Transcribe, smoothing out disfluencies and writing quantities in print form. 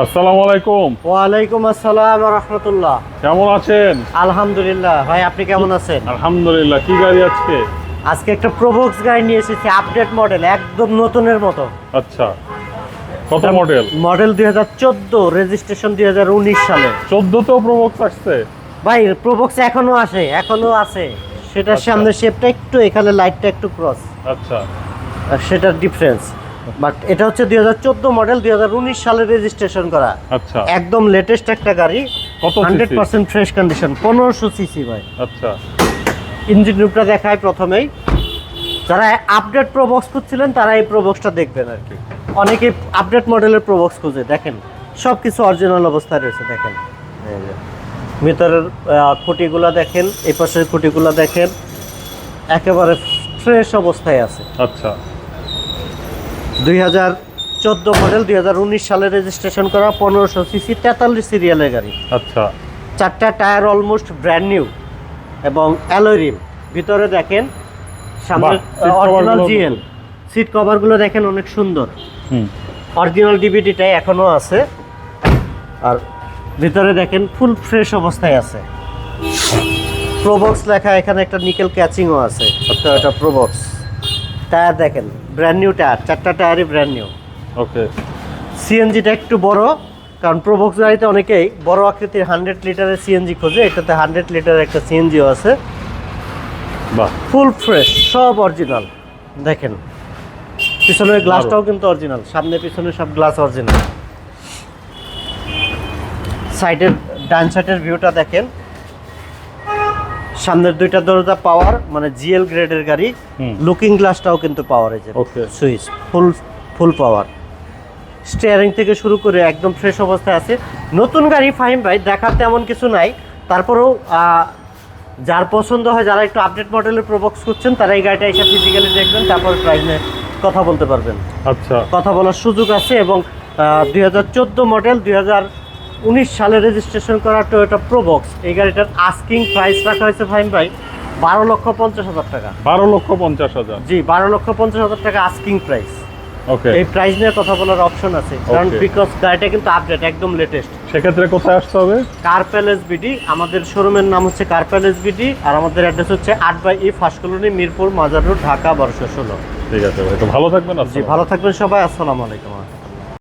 আসসালামু আলাইকুম। ওয়ালাইকুম আসসালাম ওয়া রাহমাতুল্লাহ। কেমন আছেন? আলহামদুলিল্লাহ। ভাই আপনি কেমন আছেন? আলহামদুলিল্লাহ। কি গাড়ি আজকে? আজকে একটা প্রোবক্স গাড়ি নিয়ে এসেছি, আপডেট মডেল, একদম নতুনের মতো। আচ্ছা, কত মডেল? মডেল 2014, রেজিস্ট্রেশন 2019 সালে। 14 তেও প্রবক্স আসছে? ভাই প্রোবক্স এখনো আছে। সেটার আচ্ছা। সামনে শেপটা একটু, এখানে লাইটটা একটু ক্রস, আচ্ছা আর সেটার ডিফারেন্স। বাট এটা হচ্ছে 2014 মডেল, 2019 সালে রেজিস্ট্রেশন করা। আচ্ছা। একদম লেটেস্ট একটা গাড়ি। কত 100% ফ্রেশ কন্ডিশন, 1500 সিসি ভাই। আচ্ছা। ইঞ্জিন রুমটা দেখায় প্রথমেই। যারা আপডেট প্রোবক্স খুঁজছিলেন তারা এই প্রোবক্সটা দেখবেন আর কি। অনেকে আপডেট মডেলের প্রোবক্স খুঁজে, দেখেন সব কিছু অরিজিনাল অবস্থায় রয়েছে। দেখেন এই যে ভিতরের খুঁটিগুলো দেখেন, এই পাশের খুঁটিগুলো দেখেন, একেবারে ফ্রেশ অবস্থায় আছে। আচ্ছা। 2014 মডেল, 2019 সালে রেজিস্ট্রেশন করা, 1500 সিসি, 43 সিরিয়ালের গাড়ি। আচ্ছা। চারটা টায়ার অলমোস্ট ব্র্যান্ড নিউ এবং অ্যালয় রিম। ভিতরে দেখেন সামনে অরিজিনাল জিএল সিট কভারগুলো দেখেন, অনেক সুন্দর। অরিজিনাল ডিভিডিটাই এখনো আছে। আর ভিতরে দেখেন ফুল ফ্রেশ অবস্থায় আছে। প্রোবক্স লেখা, এখানে একটা নিকেল ক্যাচিংও আছে। এটা প্রোবক্স। টায়ার দেখেন ব্র্যান্ড নিউ টায়ার, চারটা টায়ারই ব্র্যান্ড নিউ। ওকে। সিএনজিটা একটু বড়, কারণ প্রোবক্স গাড়িতে অনেকেই বড় আকৃতির 100 লিটারের সিএনজি খোঁজে, এটাতে 100 লিটারের একটা সিএনজিও আছে। বাহ, ফুল ফ্রেশ, সব অরিজিনাল। দেখেন পিছনের গ্লাসটাও কিন্তু অরিজিনাল, সামনে পিছনে সব গ্লাস অরিজিনাল। সাইডের ডান সাইডের ভিউটা দেখেন, সামনের দুইটা দরজা পাওয়ার, মানে জিএল গ্রেডের গাড়ি। লুকিং গ্লাসটাও কিন্তু পাওয়ার, এই যে সুইচ ফুল পাওয়ার। স্টিয়ারিং থেকে শুরু করে একদম ফ্রেশ অবস্থায় আছে। নতুন গাড়ি ফাহিম ভাই, দেখার তেমন কিছু নাই, তারপরেও যার পছন্দ হয়, যারা একটু আপডেট মডেলের প্রোবক্স করছেন, তারা এই গাড়িটা এসে ফিজিক্যালি দেখবেন, তারপর প্রাইস নিয়ে কথা বলতে পারবেন। আচ্ছা। কথা বলার সুযোগ আছে। এবং 2014 মডেল, 2019 সালে রেজিস্ট্রেশন করা টয়োটা প্রোবক্স, এই গাড়িটার আস্কিং প্রাইস রাখা হয়েছে ফাহিম ভাই 12,50,000 টাকা। 12,50,000? জি, 12,50,000 টাকা আস্কিং প্রাইস। ওকে। এই প্রাইস নিয়ে কথা বলার অপশন আছে, কারণ বিকজ গাড়িটা কিন্তু আপডেট, একদম লেটেস্ট। সেক্ষেত্রে কোথায় আসতে হবে? কার প্যালেস বিডি, আমাদের শোরুমের নাম হচ্ছে কার প্যালেস বিডি, আর আমাদের অ্যাড্রেস হচ্ছে 8/E ফার্স্ট কলোনি, মিরপুর, মাজার রোড, ঢাকা 1216। ঠিক আছে ভাই, তো ভালো থাকবেন। জি, ভালো থাকবেন সবাই। আসসালামু আলাইকুম।